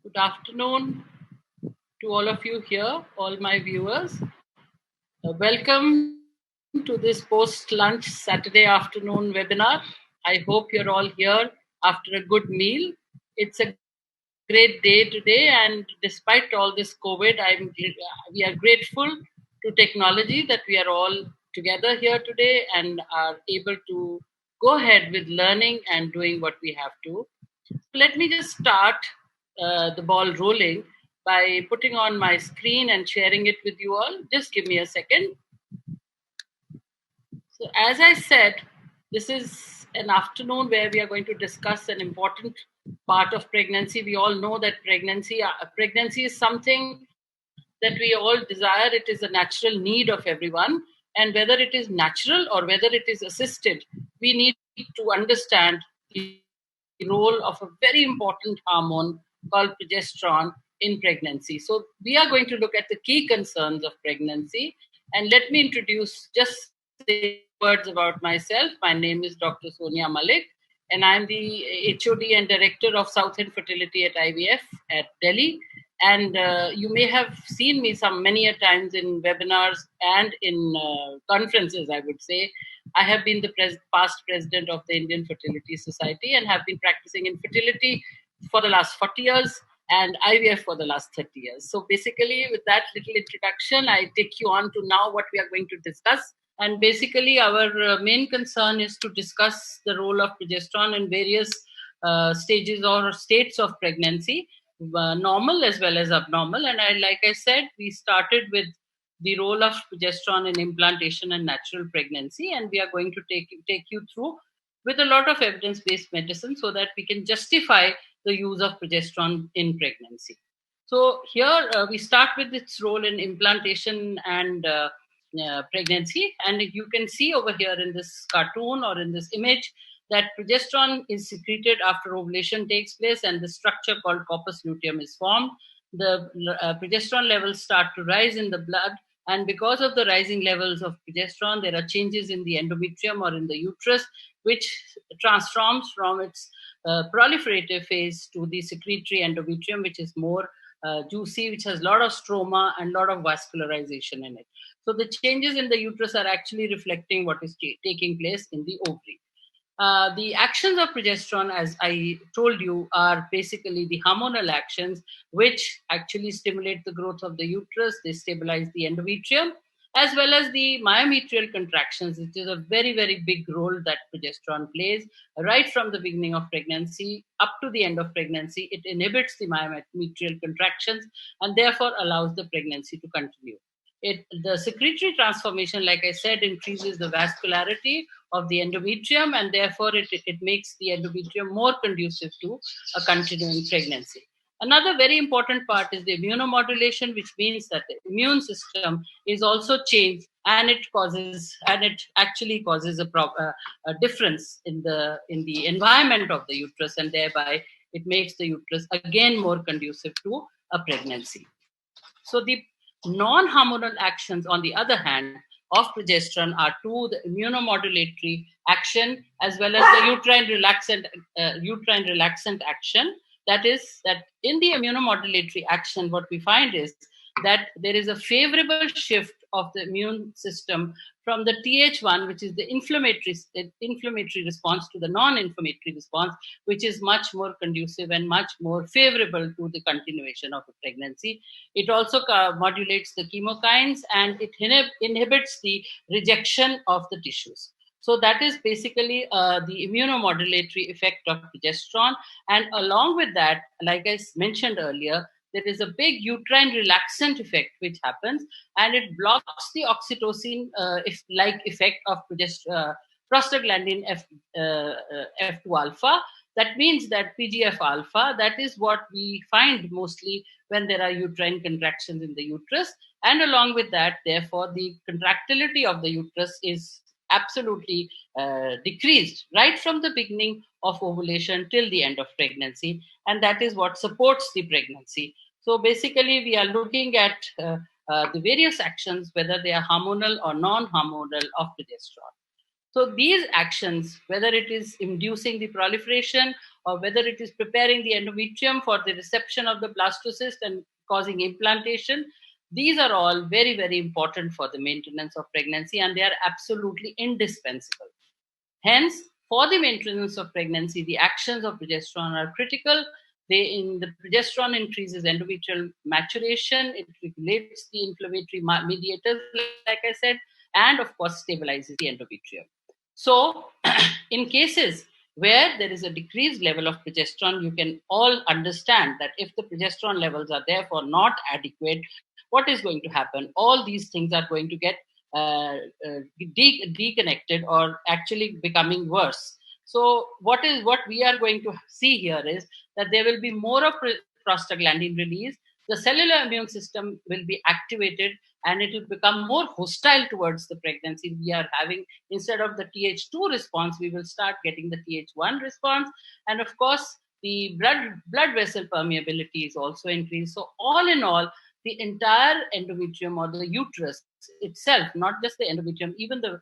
Good afternoon to all of you here, all my viewers. Welcome to this post lunch Saturday afternoon webinar. I hope you're all here after a good meal. It's a great day today, and despite all this COVID, we are grateful to technology that we are all together here today and are able to go ahead with learning and doing what we have to. Let me just start the ball rolling by putting on my screen and sharing it with you all. Just give me a second. So, as I said, this is an afternoon where we are going to discuss an important part of pregnancy. We all know that pregnancy is something that we all desire. It is a natural need of everyone. And whether it is natural or whether it is assisted, we need to understand the role of a very important hormone called progesterone in pregnancy. So, we are going to look at the key concerns of pregnancy. And let me introduce, just say a few words about myself. My name is Dr. Sonia Malik, and I'm the HOD and Director of South End Fertility at IVF at Delhi. And you may have seen me many a times in webinars and in conferences, I would say. I have been the past president of the Indian Fertility Society and have been practicing in fertility for the last 40 years and IVF for the last 30 years. So basically, with that little introduction, I take you on to now what we are going to discuss. And basically, our main concern is to discuss the role of progesterone in various stages or states of pregnancy, normal as well as abnormal. And like I said, we started with the role of progesterone in implantation and natural pregnancy, and we are going to take you through with a lot of evidence-based medicine so that we can justify the use of progesterone in pregnancy. So here we start with its role in implantation and pregnancy. And you can see over here in this cartoon or in this image that progesterone is secreted after ovulation takes place and the structure called corpus luteum is formed. The progesterone levels start to rise in the blood. And because of the rising levels of progesterone, there are changes in the endometrium or in the uterus, which transforms from its proliferative phase to the secretory endometrium, which is more juicy, which has a lot of stroma and a lot of vascularization in it. So the changes in the uterus are actually reflecting what is taking place in the ovary. The actions of progesterone, as I told you, are basically the hormonal actions which actually stimulate the growth of the uterus. They stabilize the endometrium, as well as the myometrial contractions, which is a very, very big role that progesterone plays right from the beginning of pregnancy up to the end of pregnancy. It inhibits the myometrial contractions and therefore allows the pregnancy to continue. The secretory transformation, like I said, increases the vascularity of the endometrium, and therefore it makes the endometrium more conducive to a continuing pregnancy. Another very important part is the immunomodulation, which means that the immune system is also changed, and it actually causes a difference in the environment of the uterus, and thereby it makes the uterus again more conducive to a pregnancy. So the non-hormonal actions, on the other hand, of progesterone are two: the immunomodulatory action as well as the uterine relaxant action. That is, that in the immunomodulatory action, what we find is that there is a favorable shift of the immune system from the Th1, which is the inflammatory response, to the non-inflammatory response, which is much more conducive and much more favorable to the continuation of a pregnancy. It also modulates the chemokines, and it inhibits the rejection of the tissues. So that is basically the immunomodulatory effect of progesterone. And along with that, like I mentioned earlier, there is a big uterine relaxant effect which happens, and it blocks the oxytocin like effect of prostaglandin F2 alpha. That means that PGF alpha, that is what we find mostly when there are uterine contractions in the uterus. And along with that, therefore, the contractility of the uterus is absolutely decreased right from the beginning of ovulation till the end of pregnancy. And that is what supports the pregnancy. So basically, we are looking at the various actions, whether they are hormonal or non-hormonal, of progesterone. So these actions, whether it is inducing the proliferation or whether it is preparing the endometrium for the reception of the blastocyst and causing implantation, these are all very, very important for the maintenance of pregnancy, and they are absolutely indispensable. Hence, for the maintenance of pregnancy, the actions of progesterone are critical. The progesterone increases endometrial maturation, it regulates the inflammatory mediators, like I said, and of course stabilizes the endometrium. So, in cases where there is a decreased level of progesterone, you can all understand that if the progesterone levels are therefore not adequate, what is going to happen? All these things are going to get deconnected or actually becoming worse. So what we are going to see here is that there will be more of prostaglandin release. The cellular immune system will be activated and it will become more hostile towards the pregnancy. We are having, instead of the Th2 response, we will start getting the Th1 response. And of course, the blood vessel permeability is also increased. So all in all, the entire endometrium or the uterus itself, not just the endometrium, even the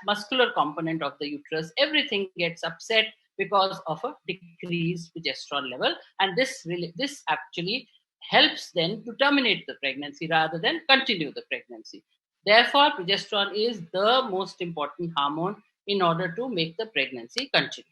muscular component of the uterus, everything gets upset because of a decreased progesterone level. And this actually helps then to terminate the pregnancy rather than continue the pregnancy. Therefore, progesterone is the most important hormone in order to make the pregnancy continue.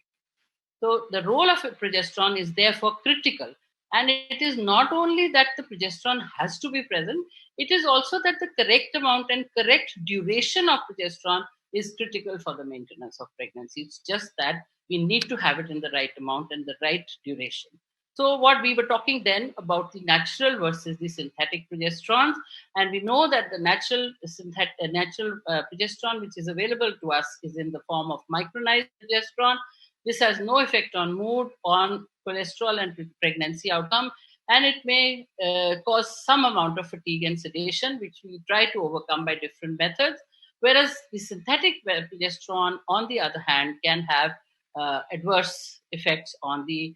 So the role of progesterone is therefore critical. And it is not only that the progesterone has to be present, it is also that the correct amount and correct duration of progesterone is critical for the maintenance of pregnancy. It's just that we need to have it in the right amount and the right duration. So what we were talking then about the natural versus the synthetic progesterones, and we know that the natural progesterone which is available to us is in the form of micronized progesterone. This has no effect on mood, on cholesterol and pregnancy outcome, and it may cause some amount of fatigue and sedation, which we try to overcome by different methods. Whereas the synthetic progesterone, on the other hand, can have adverse effects on the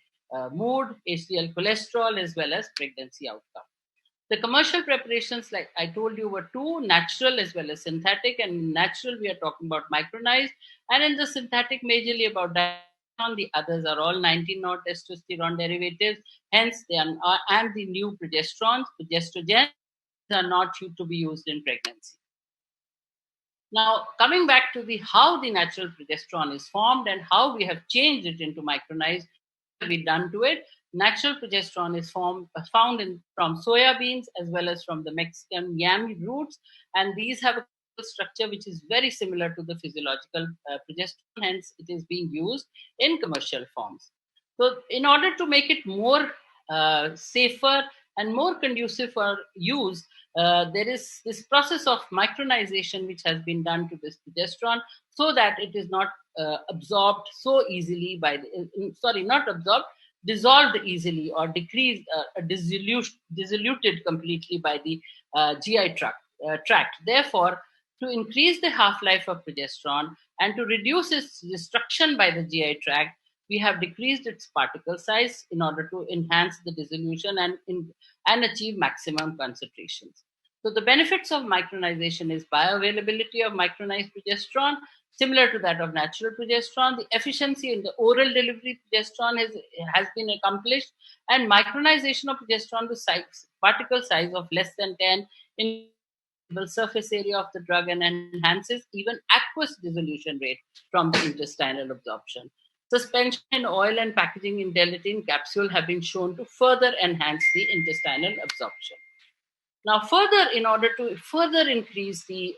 mood, HDL cholesterol, as well as pregnancy outcome. The commercial preparations, like I told you, were two, natural as well as synthetic. And in natural, we are talking about micronized, and in the synthetic, majorly about diasteron. The others are all 19-nor testosterone derivatives. Hence, they are, and the new progesterones, progestogen, are not to be used in pregnancy. Now, coming back to the how the natural progesterone is formed and how we have changed it into micronized, what have we done to it? Natural progesterone is found from soya beans as well as from the Mexican yam roots, and these have a structure which is very similar to the physiological progesterone. Hence, it is being used in commercial forms. So, in order to make it more safer and more conducive for use, there is this process of micronization which has been done to this progesterone so that it is not absorbed so easily by not absorbed, dissolved easily or diluted completely by the GI tract. Therefore, to increase the half-life of progesterone and to reduce its destruction by the GI tract, we have decreased its particle size in order to enhance the dissolution and achieve maximum concentrations. So the benefits of micronization is bioavailability of micronized progesterone, similar to that of natural progesterone. The efficiency in the oral delivery progesterone has been accomplished, and micronization of progesterone to particle size of less than 10 in the surface area of the drug and enhances even aqueous dissolution rate from the intestinal absorption. Suspension in oil and packaging in gelatin capsule have been shown to further enhance the intestinal absorption. Now, further, in order to further increase the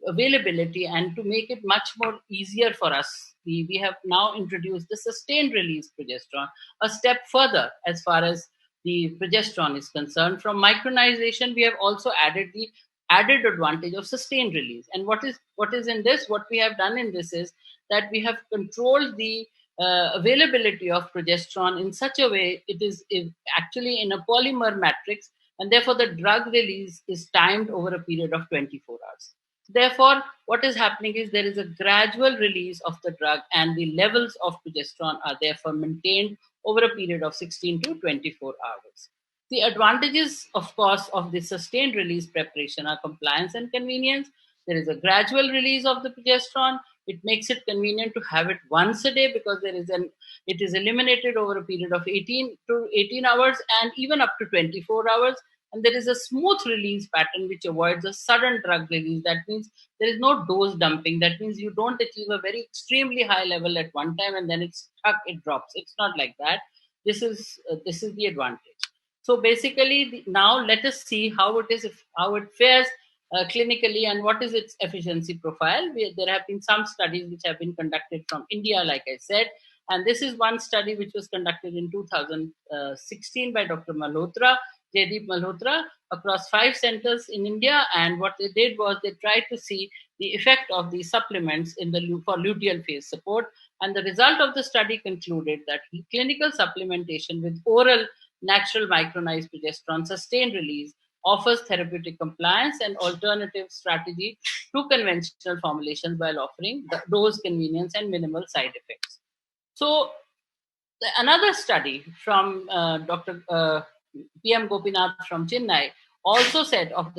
availability and to make it much more easier for us, we have now introduced the sustained release progesterone, a step further as far as the progesterone is concerned. From micronization, we have also added the added advantage of sustained release. And what is in this? What we have done in this is that we have controlled the availability of progesterone in such a way it is actually in a polymer matrix, and therefore the drug release is timed over a period of 24 hours. Therefore, what is happening is there is a gradual release of the drug, and the levels of progesterone are therefore maintained over a period of 16 to 24 hours. The advantages, of course, of the sustained release preparation are compliance and convenience. There is a gradual release of the progesterone. It makes it convenient to have it once a day because it is eliminated over a period of 18 to 18 hours and even up to 24 hours. And there is a smooth release pattern which avoids a sudden drug release. That means there is no dose dumping. That means you don't achieve a very extremely high level at one time and then it's stuck, it drops. It's not like that. This is the advantage. So basically, now let us see how it is, how it fares clinically, and what is its efficiency profile. There have been some studies which have been conducted from India, like I said, and this is one study which was conducted in 2016 by Dr. Malhotra, Jaideep Malhotra, across 5 centers in India. And what they did was they tried to see the effect of these supplements for luteal phase support. And the result of the study concluded that clinical supplementation with oral natural micronized progesterone sustained release offers therapeutic compliance and alternative strategy to conventional formulations while offering dose convenience and minimal side effects. So another study from Dr. PM Gopinath from Chennai also said of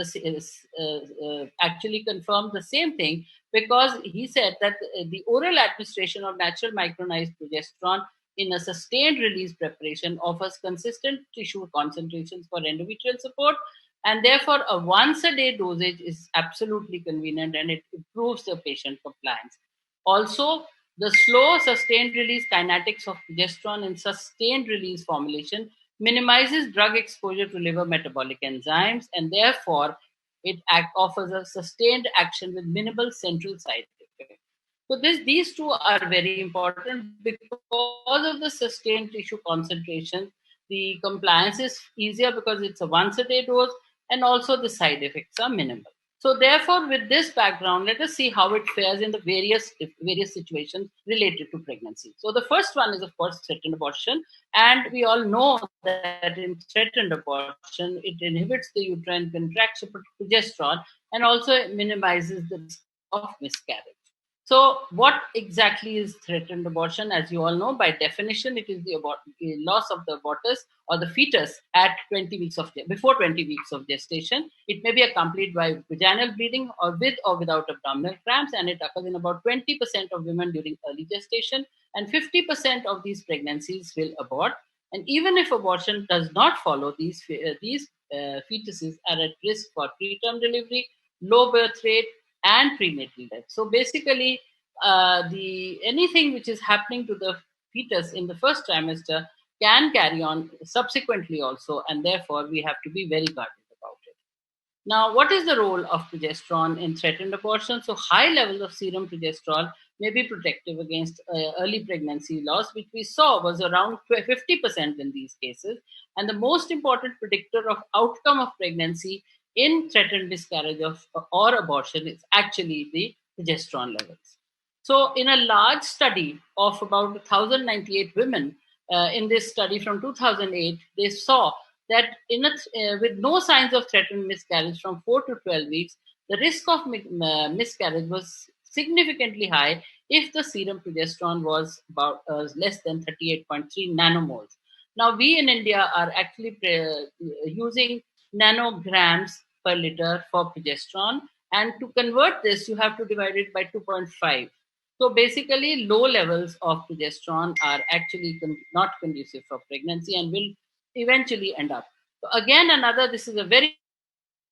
actually confirmed the same thing, because he said that the oral administration of natural micronized progesterone in a sustained release preparation offers consistent tissue concentrations for endometrial support, and therefore a once a day dosage is absolutely convenient and it improves the patient compliance. Also, the slow sustained release kinetics of progesterone in sustained release formulation minimizes drug exposure to liver metabolic enzymes, and therefore offers a sustained action with minimal central side effects. So these two are very important because of the sustained tissue concentration. The compliance is easier because it's a once a day dose, and also the side effects are minimal. So therefore, with this background, let us see how it fares in the various situations related to pregnancy. So the first one is, of course, threatened abortion. And we all know that in threatened abortion, it inhibits the uterine contraction of progesterone and also minimizes the risk of miscarriage. So, what exactly is threatened abortion? As you all know, by definition, it is the loss of the abortus or the fetus at 20 weeks before 20 weeks of gestation. It may be accompanied by vaginal bleeding or with or without abdominal cramps, and it occurs in about 20% of women during early gestation, and 50% of these pregnancies will abort. And even if abortion does not follow, these fetuses are at risk for preterm delivery, low birth rate, and prenatal death. So basically, the anything which is happening to the fetus in the first trimester can carry on subsequently also, and therefore we have to be very guarded about it. Now, what is the role of progesterone in threatened abortion? So, high levels of serum progesterone may be protective against early pregnancy loss, which we saw was around 50% in these cases. And the most important predictor of outcome of pregnancy in threatened miscarriage or abortion is actually the progesterone levels. So, in a large study of about 1,098 women, in this study from 2008, they saw that with no signs of threatened miscarriage from 4 to 12 weeks, the risk of miscarriage was significantly high if the serum progesterone was about less than 38.3 nanomoles. Now, we in India are actually using nanograms per liter for progesterone, and to convert this, you have to divide it by 2.5. So basically, low levels of progesterone are actually not conducive for pregnancy and will eventually end up. So again, this is a very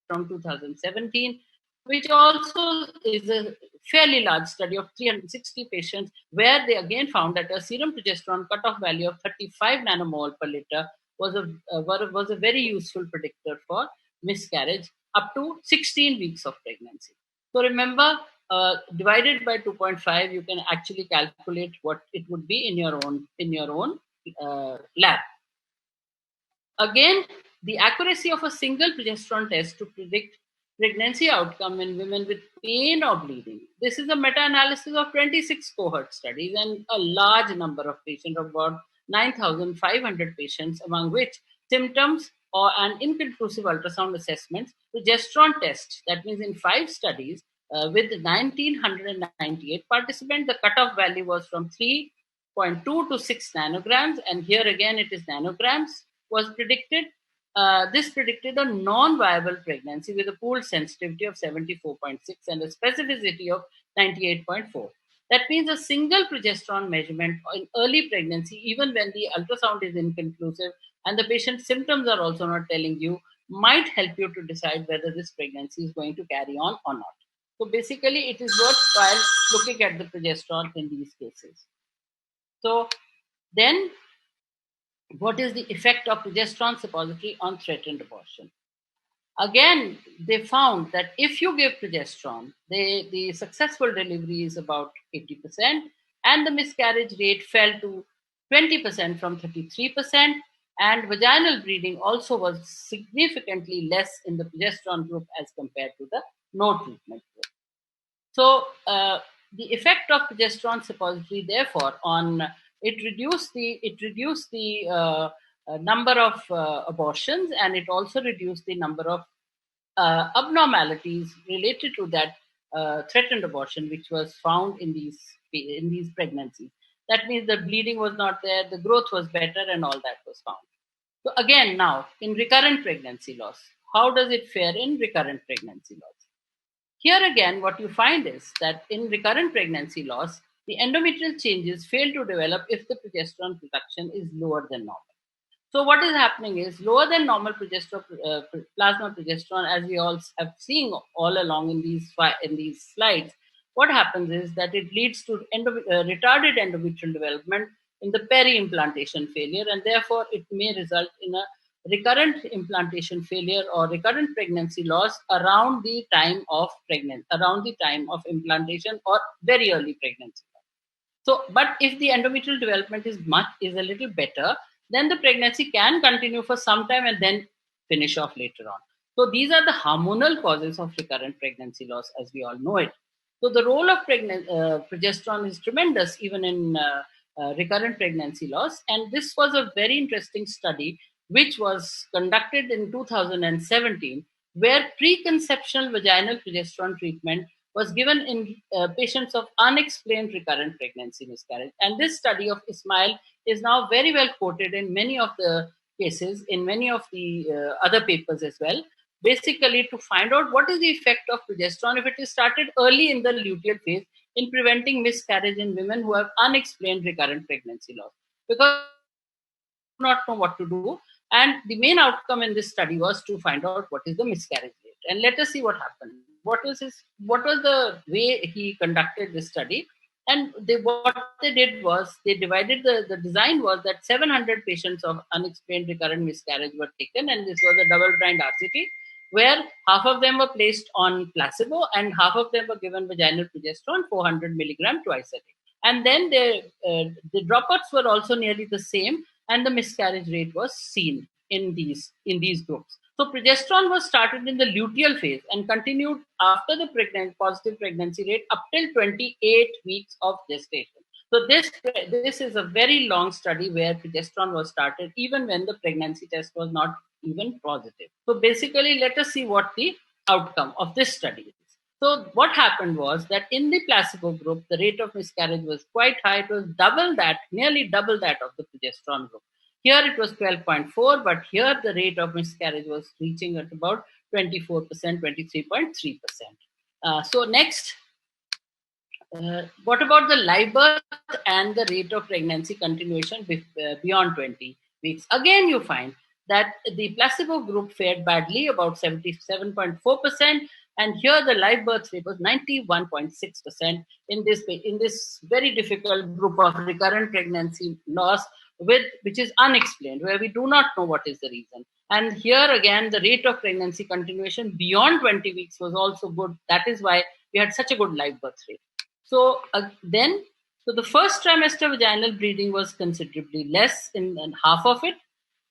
from 2017, which also is a fairly large study of 360 patients, where they again found that a serum progesterone cutoff value of 35 nanomole per liter was a very useful predictor for miscarriage up to 16 weeks of pregnancy. So remember, divided by 2.5, you can actually calculate what it would be in your own lab. Again, the accuracy of a single progesterone test to predict pregnancy outcome in women with pain or bleeding. This is a meta-analysis of 26 cohort studies and a large number of patients, about 9,500 patients, among which symptoms or an inconclusive ultrasound assessments, progesterone test. That means in 5 studies with 1,998 participants, the cutoff value was from 3.2 to 6 nanograms, and here again it is nanograms was predicted. This predicted a non-viable pregnancy with a pooled sensitivity of 74.6 and a specificity of 98.4. That means a single progesterone measurement in early pregnancy, even when the ultrasound is inconclusive and the patient's symptoms are also not telling you, might help you to decide whether this pregnancy is going to carry on or not. So basically, it is worthwhile looking at the progesterone in these cases. So then, what is the effect of progesterone suppository on threatened abortion? Again, they found that if you give progesterone, the successful delivery is about 80%, and the miscarriage rate fell to 20% from 33%, and vaginal bleeding also was significantly less in the progesterone group as compared to the no treatment group. So the effect of progesterone suppository, therefore, on it reduced the number of abortions, and it also reduced the number of abnormalities related to that threatened abortion, which was found in these pregnancies. That means the bleeding was not there, the growth was better, and all that was found. So again, now in recurrent pregnancy loss, how does it fare in recurrent pregnancy loss? Here again, what you find is that in recurrent pregnancy loss, the endometrial changes fail to develop if the progesterone production is lower than normal. So what is happening is lower than normal plasma progesterone, as we all have seen all along in these slides. What happens is that it leads to retarded endometrial development in the peri-implantation failure, and therefore it may result in a recurrent implantation failure or recurrent pregnancy loss around the time of implantation or very early pregnancy. So, but if the endometrial development is a little better, then the pregnancy can continue for some time and then finish off later on. So these are the hormonal causes of recurrent pregnancy loss, as we all know it. So the role of progesterone is tremendous, even in recurrent pregnancy loss. And this was a very interesting study, which was conducted in 2017, where preconceptional vaginal progesterone treatment was given in patients of unexplained recurrent pregnancy miscarriage. And this study of Ismail is now very well quoted in many of the cases, in many of the other papers as well, basically to find out what is the effect of progesterone if it is started early in the luteal phase in preventing miscarriage in women who have unexplained recurrent pregnancy loss. Because do not know what to do. And the main outcome in this study was to find out what is the miscarriage rate. And let us see what happened. What was the way he conducted this study? And what they did was they divided the design was that 700 patients of unexplained recurrent miscarriage were taken, and this was a double-blind RCT where half of them were placed on placebo and half of them were given vaginal progesterone 400 milligram twice a day. And then the dropouts were also nearly the same, and the miscarriage rate was seen in these groups. So progesterone was started in the luteal phase and continued after the positive pregnancy rate up till 28 weeks of gestation. So this is a very long study where progesterone was started even when the pregnancy test was not even positive. So basically, let us see what the outcome of this study is. So what happened was that in the placebo group, the rate of miscarriage was quite high. It was nearly double that of the progesterone group. Here it was 12.4, but here the rate of miscarriage was reaching at about 24%, 23.3%. So next, what about the live birth and the rate of pregnancy continuation beyond 20 weeks? Again, you find that the placebo group fared badly, about 77.4%, and here the live birth rate was 91.6% in this very difficult group of recurrent pregnancy loss, which is unexplained, where we do not know what is the reason. And here again, the rate of pregnancy continuation beyond 20 weeks was also good. That is why we had such a good live birth rate. So the first trimester vaginal bleeding was considerably less in half of it.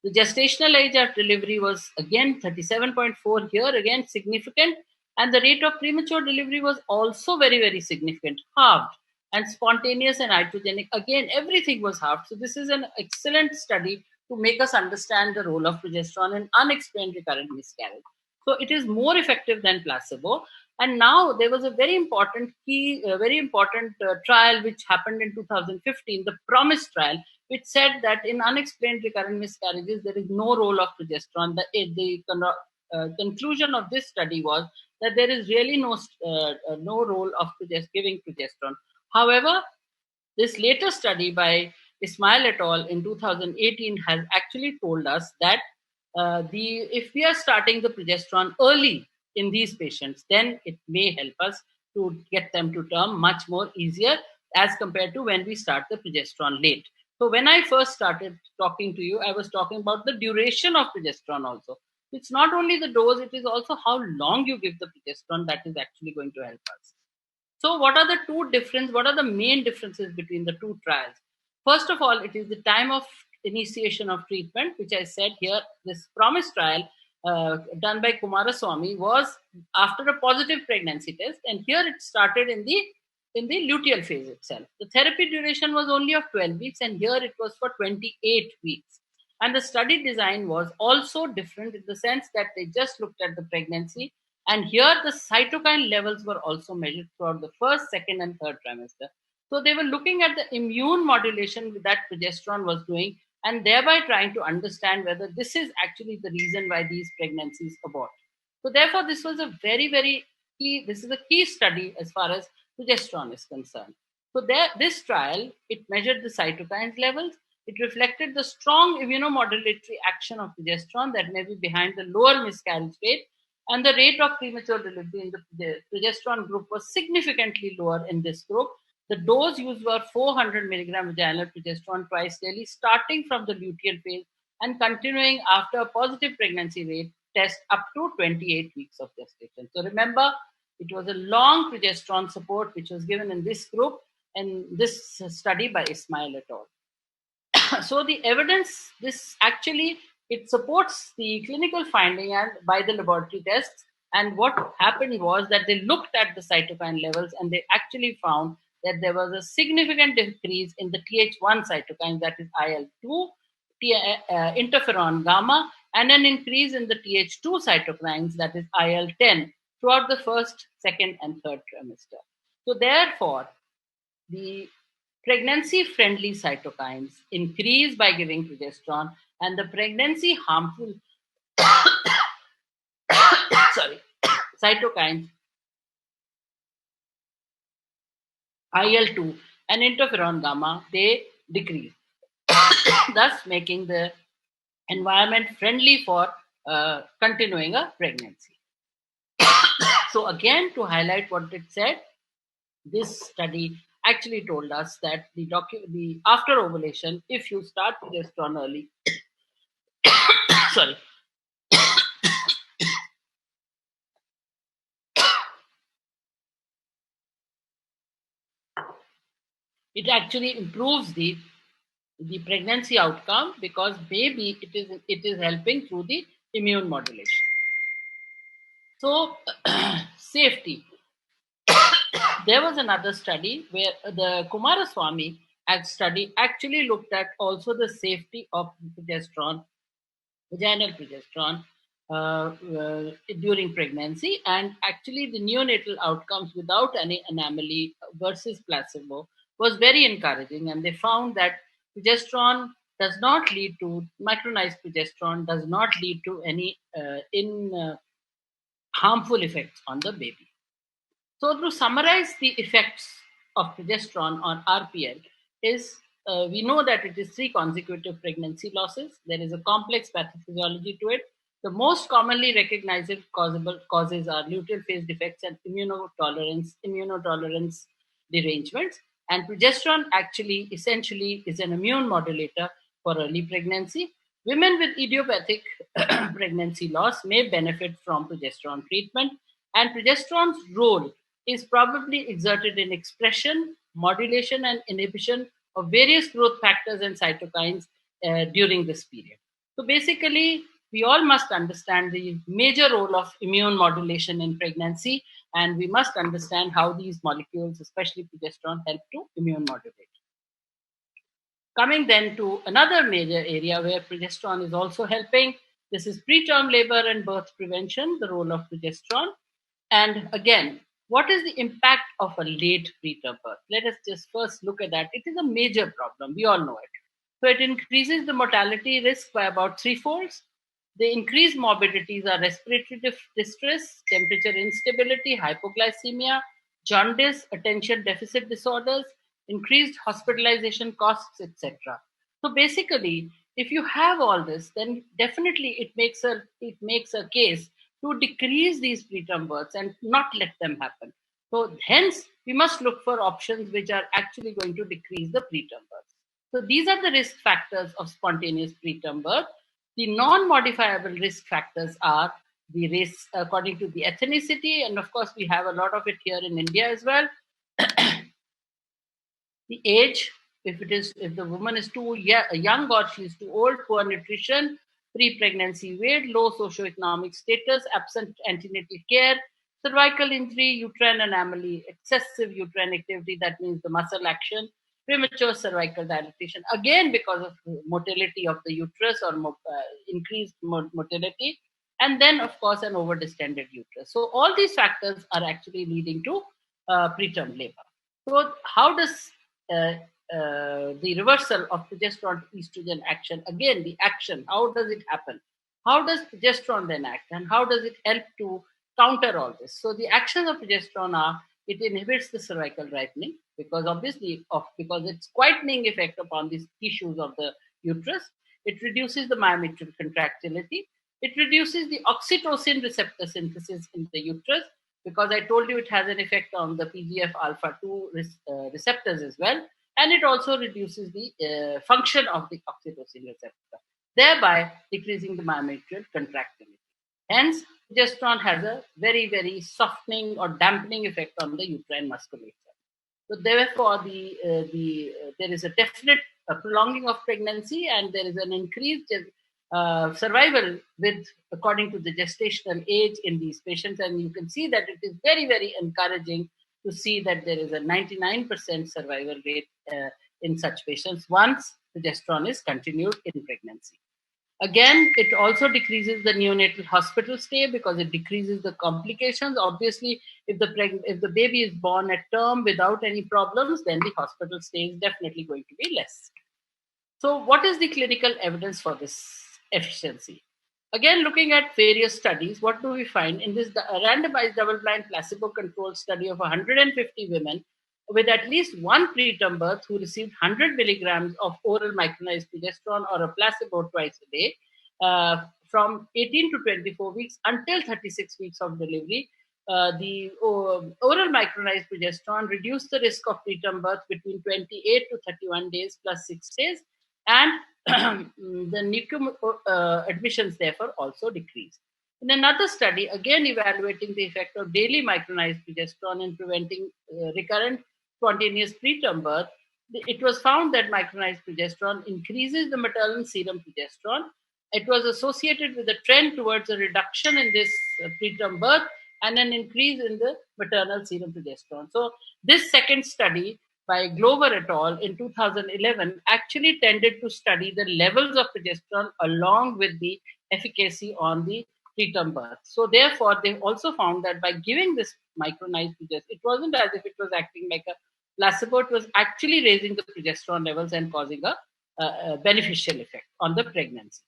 The gestational age at delivery was again 37.4, here again significant. And the rate of premature delivery was also very, very significant, halved. And spontaneous and iatrogenic, again, everything was halved. So this is an excellent study to make us understand the role of progesterone in unexplained recurrent miscarriage. So it is more effective than placebo. And now there was a very important trial which happened in 2015, the PROMISE trial, which said that in unexplained recurrent miscarriages, there is no role of progesterone. The conclusion of this study was that there is really no role of giving progesterone. However, this later study by Ismail et al. In 2018 has actually told us that if we are starting the progesterone early in these patients, then it may help us to get them to term much more easier as compared to when we start the progesterone late. So when I first started talking to you, I was talking about the duration of progesterone also. It's not only the dose, it is also how long you give the progesterone that is actually going to help us. So, what are the two difference? What are the main differences between the two trials? First of all, it is the time of initiation of treatment, which I said here. This PROMISE trial done by Kumaraswamy was after a positive pregnancy test, and here it started in the luteal phase itself. The therapy duration was only of 12 weeks, and here it was for 28 weeks. And the study design was also different in the sense that they just looked at the pregnancy, and here the cytokine levels were also measured throughout the first, second, and third trimester. So they were looking at the immune modulation that progesterone was doing, and thereby trying to understand whether this is actually the reason why these pregnancies abort. So therefore, this was a very, very key. This is a key study as far as progesterone is concerned. So this trial, it measured the cytokines levels. It reflected the strong immunomodulatory action of progesterone that may be behind the lower miscarriage rate, and the rate of premature delivery in the progesterone group was significantly lower in this group. The dose used were 400 milligram vaginal progesterone twice daily, starting from the luteal phase and continuing after a positive pregnancy rate test up to 28 weeks of gestation. So remember, it was a long progesterone support which was given in this group and this study by Ismail et al. So the evidence, this actually, it supports the clinical finding and by the laboratory tests. And what happened was that they looked at the cytokine levels and they actually found that there was a significant decrease in the Th1 cytokine, that is IL-2, interferon gamma, and an increase in the Th2 cytokines, that is IL-10, throughout the first, second, and third trimester. So therefore, the pregnancy friendly cytokines increase by giving progesterone, and the pregnancy harmful sorry cytokines IL-2 and interferon gamma, they decrease, thus making the environment friendly for continuing a pregnancy. So again, to highlight what it said, this study actually told us that the after ovulation, if you start progesterone early, sorry, it actually improves the pregnancy outcome, because maybe it is helping through the immune modulation. So safety. There was another study where the Kumaraswamy study actually looked at also the safety of progesterone, vaginal progesterone, during pregnancy, and actually the neonatal outcomes without any anomaly versus placebo was very encouraging, and they found that progesterone does not lead to micronized progesterone does not lead to any harmful effects on the baby. So, to summarize the effects of progesterone on RPL is we know that it is 3 consecutive pregnancy losses. There is a complex pathophysiology to it. The most commonly recognizable causes are luteal phase defects and immunotolerance derangements. And progesterone actually essentially is an immune modulator for early pregnancy. Women with idiopathic pregnancy loss may benefit from progesterone treatment, and progesterone's role is probably exerted in expression, modulation, and inhibition of various growth factors and cytokines during this period. So basically, we all must understand the major role of immune modulation in pregnancy, and we must understand how these molecules, especially progesterone, help to immune modulate. Coming then to another major area where progesterone is also helping, this is preterm labor and birth prevention, the role of progesterone. And again, what is the impact of a late preterm birth? Let us just first look at that. It is a major problem. We all know it. So it increases the mortality risk by about threefolds. The increased morbidities are respiratory distress, temperature instability, hypoglycemia, jaundice, attention deficit disorders, increased hospitalization costs, etc. So basically, if you have all this, then definitely it makes a case to decrease these preterm births and not let them happen. So hence, we must look for options which are actually going to decrease the preterm births. So these are the risk factors of spontaneous preterm birth. The non-modifiable risk factors are the race according to the ethnicity, and of course we have a lot of it here in India as well. The age, if the woman is too young or she is too old, poor nutrition, pre-pregnancy weight, low socioeconomic status, absent antenatal care, cervical injury, uterine anomaly, excessive uterine activity, that means the muscle action, premature cervical dilatation, again because of motility of the uterus or increased motility, and then of course an over distended uterus. So all these factors are actually leading to preterm labor. So, how does uh, the reversal of progesterone to estrogen action, again, the action, how does it happen? How does progesterone then act, and how does it help to counter all this? So, the actions of progesterone are it inhibits the cervical ripening because obviously, because its quietening effect upon these tissues of the uterus. It reduces the myometrial contractility. It reduces the oxytocin receptor synthesis in the uterus because I told you it has an effect on the PGF alpha 2 receptors as well. And it also reduces the function of the oxytocin receptor, thereby decreasing the myometrial contractility. Hence, progesterone has a very, very softening or dampening effect on the uterine musculature. So therefore, there is a definite prolonging of pregnancy, and there is an increased survival with according to the gestational age in these patients. And you can see that it is very, very encouraging to see that there is a 99% survival rate in such patients once progesterone is continued in pregnancy. Again, it also decreases the neonatal hospital stay because it decreases the complications. Obviously, if the baby is born at term without any problems, then the hospital stay is definitely going to be less. So, what is the clinical evidence for this efficiency? Again, looking at various studies, what do we find? In this randomized double-blind placebo-controlled study of 150 women with at least one preterm birth who received 100 milligrams of oral micronized progesterone or a placebo twice a day from 18 to 24 weeks until 36 weeks of delivery, the oral micronized progesterone reduced the risk of preterm birth between 28 to 31 days plus 6 days, and the NICU admissions therefore also decreased. In another study, again evaluating the effect of daily micronized progesterone in preventing recurrent spontaneous preterm birth, it was found that micronized progesterone increases the maternal serum progesterone. It was associated with a trend towards a reduction in this preterm birth and an increase in the maternal serum progesterone. So, this second study by Glover et al. In 2011 actually tended to study the levels of progesterone along with the efficacy on the preterm birth. So, therefore, they also found that by giving this micronized progesterone, it wasn't as if it was acting like a placebo, it was actually raising the progesterone levels and causing a beneficial effect on the pregnancy.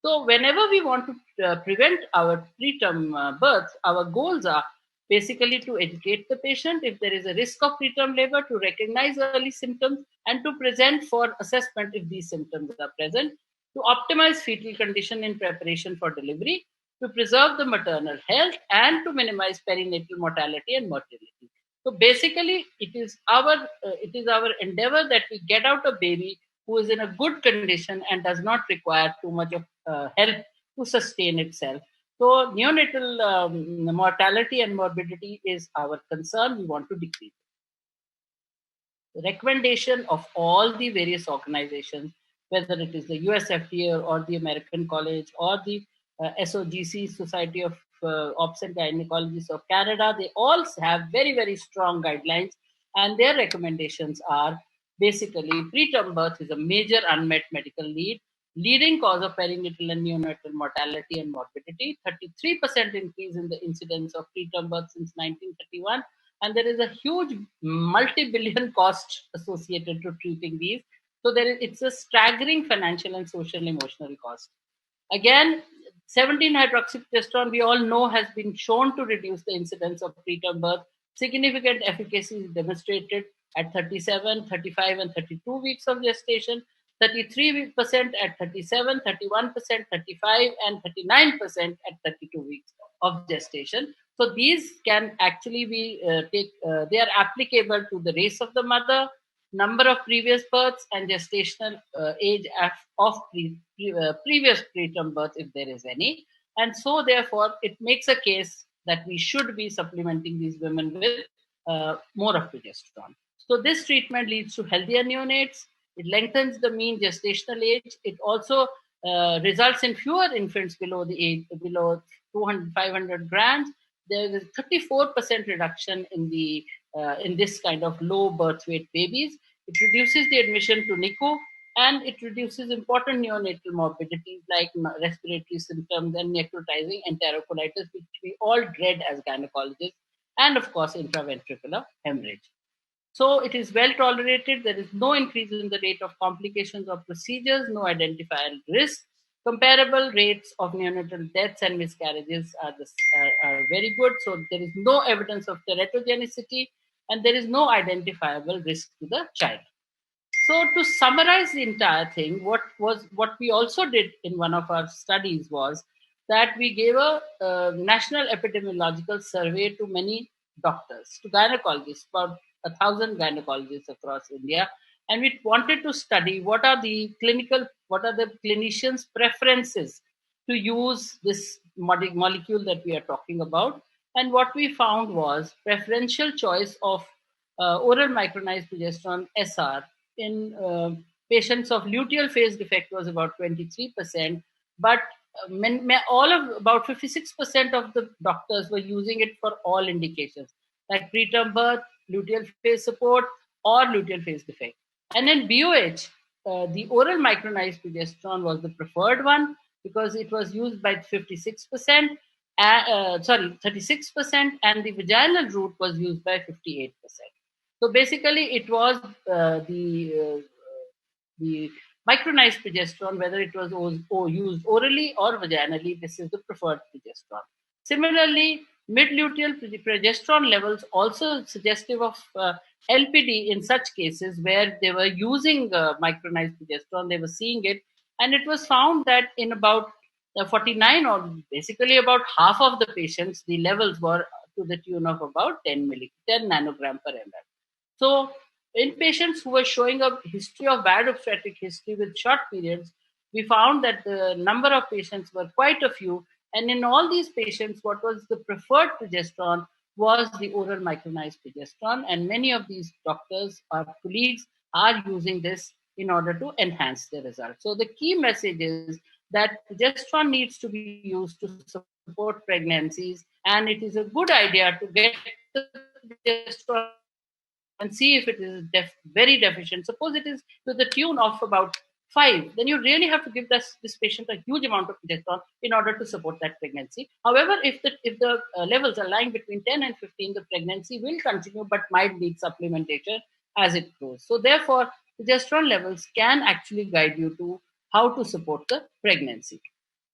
So, whenever we want to prevent our preterm births, our goals are basically to educate the patient if there is a risk of preterm labor, to recognize early symptoms, and to present for assessment if these symptoms are present, to optimize fetal condition in preparation for delivery, to preserve the maternal health, and to minimize perinatal mortality and mortality. So basically, it is our endeavor that we get out a baby who is in a good condition and does not require too much of help to sustain itself. So neonatal mortality and morbidity is our concern. We want to decrease the recommendation of all the various organizations, whether it is the US FDA or the American College or the SOGC, Society of Obs and Gynecologists of Canada. They all have very, very strong guidelines, and their recommendations are basically preterm birth is a major unmet medical need, leading cause of perinatal and neonatal mortality and morbidity, 33% increase in the incidence of preterm birth since 1931, and there is a huge multi-billion cost associated to treating these. So it's a staggering financial and social emotional cost. Again, 17-hydroxyprogesterone, we all know, has been shown to reduce the incidence of preterm birth Significant efficacy is demonstrated at 37, 35, and 32 weeks of gestation, 33% at 37, 31%, 35, and 39% at 32 weeks of gestation. So these can actually be they are applicable to the race of the mother, number of previous births, and gestational age of previous preterm birth, if there is any. And so, therefore, it makes a case that we should be supplementing these women with more of progesterone. So, this treatment leads to healthier neonates. It lengthens the mean gestational age. It also results in fewer infants below the age below 200 500 grams. There is a 34% reduction in this kind of low birth weight babies. It reduces the admission to NICU, and it reduces important neonatal morbidities like respiratory symptoms and necrotizing enterocolitis, which we all dread as gynecologists, and of course, intraventricular hemorrhage. So it is well tolerated. There is no increase in the rate of complications or procedures, no identifiable risk. Comparable rates of neonatal deaths and miscarriages are very good. So there is no evidence of teratogenicity, and there is no identifiable risk to the child. So to summarize the entire thing, what we also did in one of our studies was that we gave a national epidemiological survey to many doctors, to gynecologists, about 1,000 gynecologists across India, and we wanted to study what are the clinicians' preferences to use this molecule that we are talking about. And what we found was preferential choice of oral micronized progesterone SR in patients of luteal phase defect was about 23%, but about 56% of the doctors were using it for all indications, like preterm birth, luteal phase support, or luteal phase defect. And in BOH, the oral micronized progesterone was the preferred one because it was used by 56%, 36%, and the vaginal route was used by 58%. So basically, it was the micronized progesterone, whether it was used orally or vaginally, this is the preferred progesterone. Similarly, mid-luteal progesterone levels also suggestive of LPD in such cases where they were using micronized progesterone, they were seeing it, and it was found that in about 49 or basically about half of the patients, the levels were to the tune of about 10 nanogram per ml. So, in patients who were showing a history of bad obstetric history with short periods, we found that the number of patients were quite a few. And in all these patients, what was the preferred progesterone was the oral micronized progesterone. And many of these doctors, our colleagues, are using this in order to enhance the results. So, the key message is that progesterone needs to be used to support pregnancies, and it is a good idea to get the progesterone and see if it is very deficient. Suppose it is to the tune of about 5, then you really have to give this patient a huge amount of progesterone in order to support that pregnancy. However, if the levels are lying between 10 and 15, the pregnancy will continue but might need supplementation as it grows. So therefore, progesterone levels can actually guide you to how to support the pregnancy.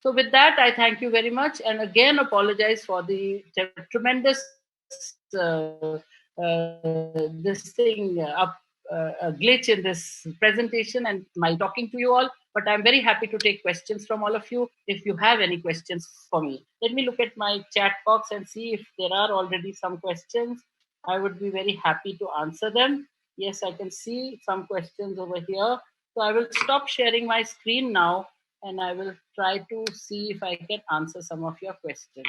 So with that, I thank you very much, and again apologize for the tremendous this thing a glitch in this presentation and my talking to you all. But I'm very happy to take questions from all of you if you have any questions for me. Let me look at my chat box and see if there are already some questions. I would be very happy to answer them. Yes, I can see some questions over here. So I will stop sharing my screen now and I will try to see if I can answer some of your questions.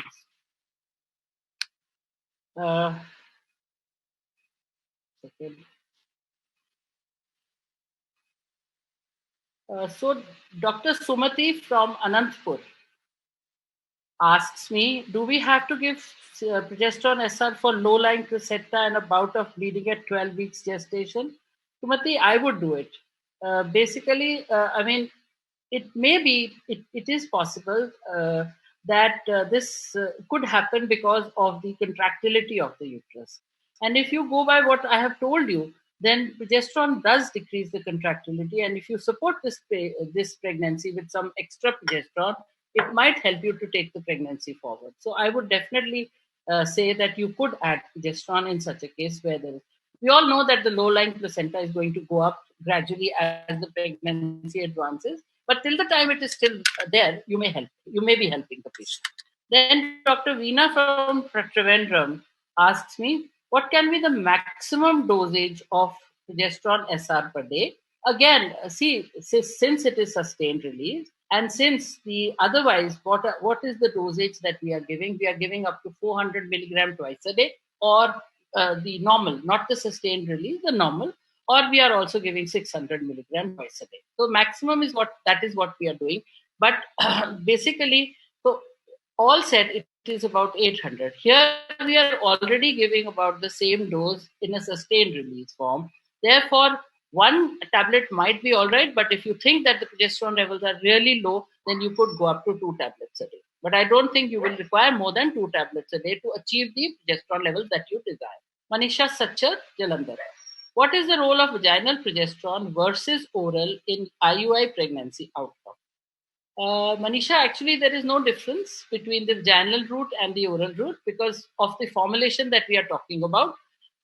Second. So Dr. Sumati from Anantapur asks me, do we have to give progesterone SR for low-lying placenta and a bout of bleeding at 12 weeks gestation? Sumati, I would do it. Basically, I mean, it is possible that this could happen because of the contractility of the uterus. And if you go by what I have told you, then progesterone does decrease the contractility. And if you support this pregnancy with some extra progesterone, it might help you to take the pregnancy forward. So I would definitely say that you could add progesterone in such a case where there is. We all know that the low-lying placenta is going to go up gradually as the pregnancy advances, but till the time it is still there, you may be helping the patient. Then Dr. Veena from Trivandrum asks me, what can be the maximum dosage of progesterone SR per day? Again, see, since it is sustained release, and since the otherwise, what is the dosage that we are giving? We are giving up to 400 milligram twice a day, or the normal, not the sustained release, the normal, or we are also giving 600 milligram twice a day. So maximum is what we are doing. But basically, so all said, it is about 800. Here we are already giving about the same dose in a sustained release form. Therefore, one tablet might be all right, but if you think that the progesterone levels are really low, then you could go up to 2 tablets a day. But I don't think you will require more than 2 tablets a day to achieve the progesterone levels that you desire. Manisha Sachar, Jalandhar. What is the role of vaginal progesterone versus oral in IUI pregnancy outcome? Manisha, actually, there is no difference between the vaginal route and the oral route because of the formulation that we are talking about.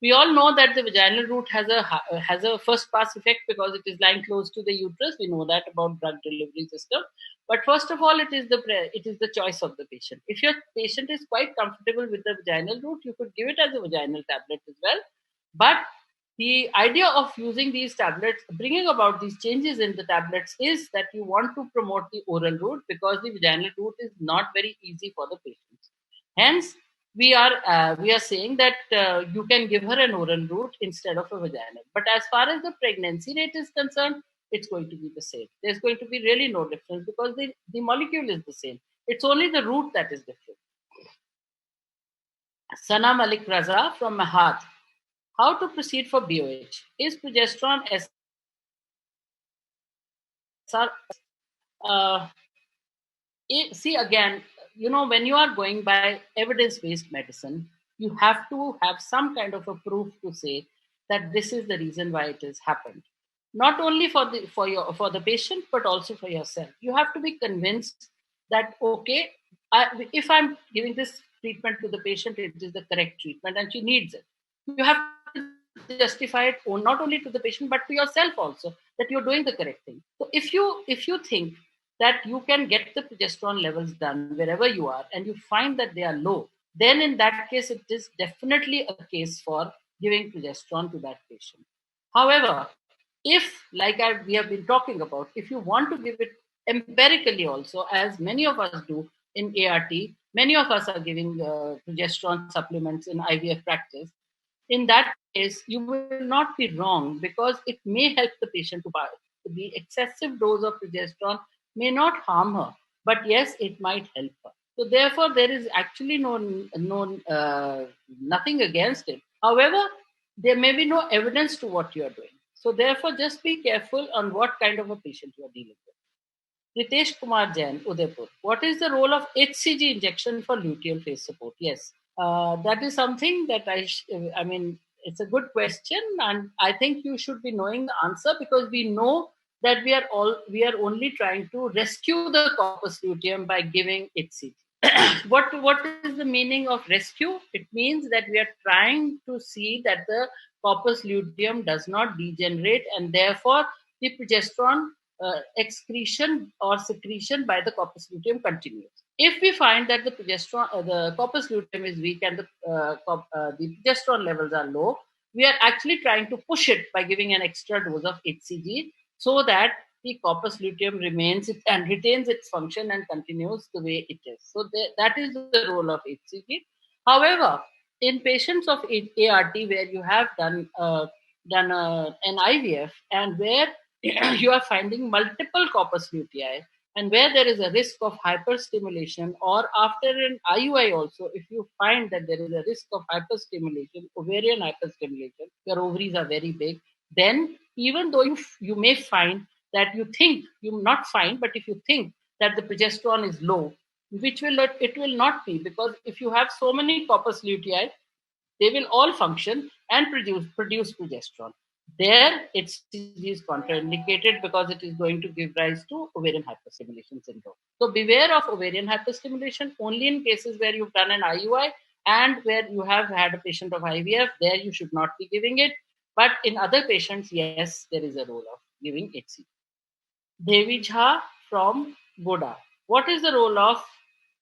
We all know that the vaginal route has a first pass effect because it is lying close to the uterus. We know that about drug delivery system. But first of all, it is the choice of the patient. If your patient is quite comfortable with the vaginal route, you could give it as a vaginal tablet as well. But the idea of using these tablets, bringing about these changes in the tablets, is that you want to promote the oral route because the vaginal route is not very easy for the patients. Hence, we are saying that you can give her an oral route instead of a vaginal. But as far as the pregnancy rate is concerned, it's going to be the same. There's going to be really no difference because the molecule is the same. It's only the route that is different. Sana Malik Raza from Mahat. How to proceed for BOH? Is progesterone SR? Uh, See again, when you are going by evidence-based medicine, you have to have some kind of a proof to say that this is the reason why it has happened. Not only for the patient, but also for yourself. You have to be convinced that okay, if I'm giving this treatment to the patient, it is the correct treatment, and she needs it. You have to justify it not only to the patient but to yourself also that you're doing the correct thing. So if you think that you can get the progesterone levels done wherever you are and you find that they are low, then in that case it is definitely a case for giving progesterone to that patient. However, if we have been talking about, if you want to give it empirically also, as many of us do in ART, many of us are giving progesterone supplements in IVF practice. In that case, you will not be wrong because it may help the patient to buy. The excessive dose of progesterone may not harm her, but yes, it might help her. So therefore, there is actually nothing against it. However, there may be no evidence to what you are doing. So therefore, just be careful on what kind of a patient you are dealing with. Ritesh Kumar Jain, Udaipur. What is the role of HCG injection for luteal phase support? Yes, that is something that I mean, it's a good question, and I think you should be knowing the answer because we know that we are only trying to rescue the corpus luteum by giving HCG. What is the meaning of rescue? It means that we are trying to see that the corpus luteum does not degenerate, and therefore the progesterone excretion or secretion by the corpus luteum continues. If we find that the corpus luteum is weak and the progesterone levels are low, we are actually trying to push it by giving an extra dose of HCG so that the corpus luteum remains and retains its function and continues the way it is. So that is the role of HCG. However, in patients of ART where you have done an IVF and where you are finding multiple corpus luteal and where there is a risk of hyperstimulation, or after an IUI also, if you find that there is a risk of hyperstimulation, ovarian hyperstimulation, your ovaries are very big, then even though you may find that you think you not find, but if you think that the progesterone is low, it will not be, because if you have so many corpus luteal, they will all function and produce progesterone. There, HCG is contraindicated because it is going to give rise to ovarian hyperstimulation syndrome. So beware of ovarian hyperstimulation only in cases where you've done an IUI And where you have had a patient of IVF, there you should not be giving it. But in other patients, yes, there is a role of giving HCG. Devi Jha from Goda. What is the role of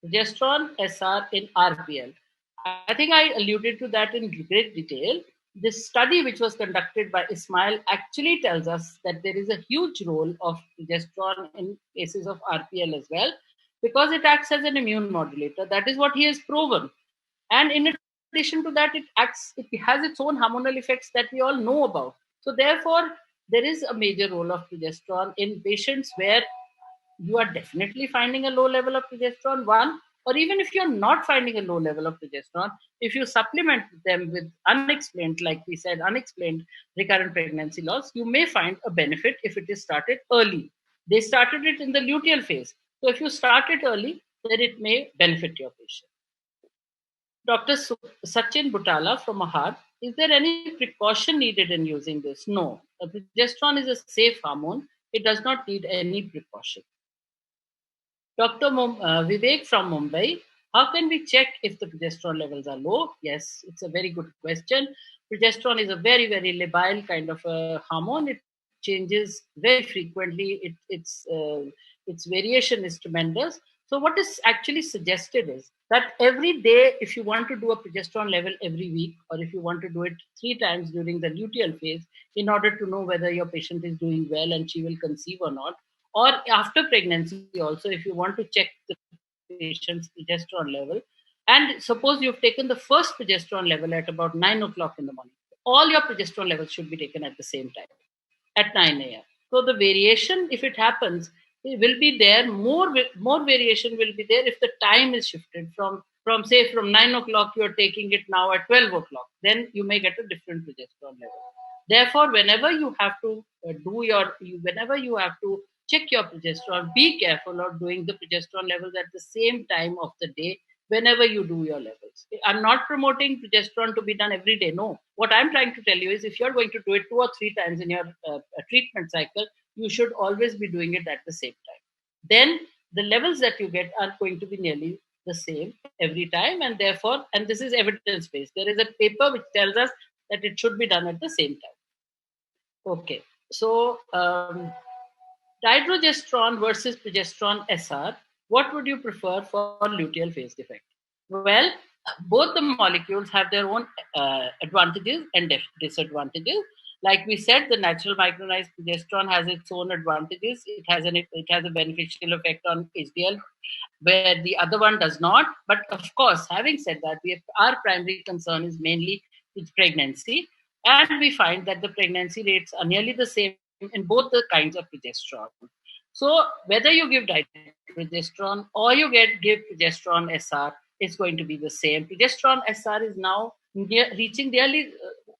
progesterone SR in RPL? I think I alluded to that in great detail. This study, which was conducted by Ismail, actually tells us that there is a huge role of progesterone in cases of RPL as well, because it acts as an immune modulator. That is what he has proven. And in addition to that, it has its own hormonal effects that we all know about. So therefore, there is a major role of progesterone in patients where you are definitely finding a low level of progesterone, one, or even if you're not finding a low level of progesterone, if you supplement them with unexplained, like we said, unexplained recurrent pregnancy loss, you may find a benefit if it is started early. They started it in the luteal phase. So if you start it early, then it may benefit your patient. Dr. Sachin Butala from Ahad, is there any precaution needed in using this? No. Progesterone is a safe hormone. It does not need any precaution. Dr. Vivek from Mumbai, how can we check if the progesterone levels are low? Yes, it's a very good question. Progesterone is a very, very labile kind of a hormone. It changes very frequently. Its variation is tremendous. So what is actually suggested is that every day, if you want to do a progesterone level every week, or if you want to do it 3 times during the luteal phase, in order to know whether your patient is doing well and she will conceive or not, or after pregnancy also, if you want to check the patient's progesterone level, and suppose you've taken the first progesterone level at about 9 o'clock in the morning, all your progesterone levels should be taken at the same time, at 9 a.m. So the variation, if it happens, it will be there. More variation will be there if the time is shifted from 9 o'clock you're taking it now at 12 o'clock. Then you may get a different progesterone level. Therefore, whenever you have to whenever you have to check your progesterone, be careful of doing the progesterone levels at the same time of the day whenever you do your levels. I'm not promoting progesterone to be done every day. No. What I'm trying to tell you is if you're going to do it 2 or 3 times in your treatment cycle, you should always be doing it at the same time. Then the levels that you get are going to be nearly the same every time, and therefore, and this is evidence based. There is a paper which tells us that it should be done at the same time. Okay, so dydrogesterone versus progesterone SR, what would you prefer for luteal phase defect? Well, both the molecules have their own advantages and disadvantages. Like we said, the natural micronized progesterone has its own advantages. It has a beneficial effect on HDL, where the other one does not. But of course, having said that, our primary concern is mainly with pregnancy, and we find that the pregnancy rates are nearly the same in both the kinds of progesterone. So whether you give progesterone or give progesterone SR, it's going to be the same. Progesterone SR is now reaching nearly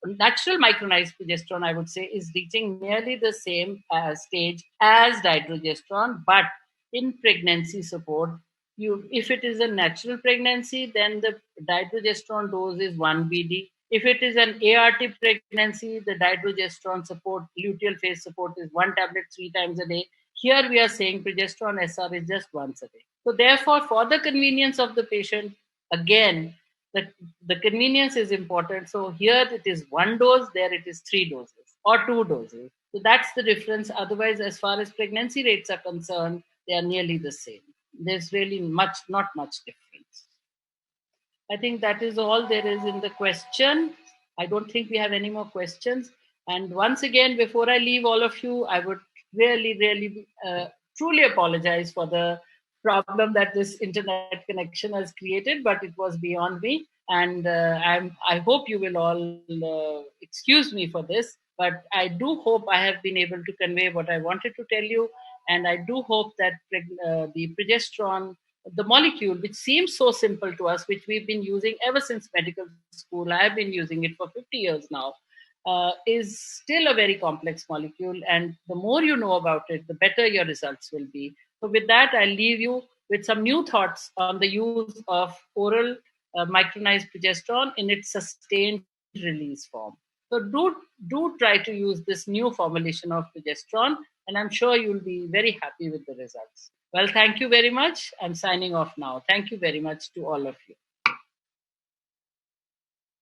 natural micronized progesterone, I would say, is reaching nearly the same stage as dydrogesterone, but in pregnancy support, if it is a natural pregnancy, then the dydrogesterone dose is 1 BD. If it is an ART pregnancy, the dydrogesterone support, luteal phase support is 1 tablet 3 times a day. Here we are saying progesterone SR is just once a day. So therefore, for the convenience of the patient, again, the convenience is important. So here it is 1 dose, there it is 3 doses or 2 doses. So that's the difference. Otherwise, as far as pregnancy rates are concerned, they are nearly the same. There's really not much difference. I think that is all there is in the question. I don't think we have any more questions. And once again, before I leave all of you, I would really, truly apologize for the problem that this internet connection has created, but it was beyond me. And I hope you will all excuse me for this. But I do hope I have been able to convey what I wanted to tell you. And I do hope that the progesterone, the molecule, which seems so simple to us, which we've been using ever since medical school, I have been using it for 50 years now, is still a very complex molecule. And the more you know about it, the better your results will be. So with that, I'll leave you with some new thoughts on the use of oral micronized progesterone in its sustained release form. So do try to use this new formulation of progesterone, and I'm sure you'll be very happy with the results. Well, thank you very much. I'm signing off now. Thank you very much to all of you.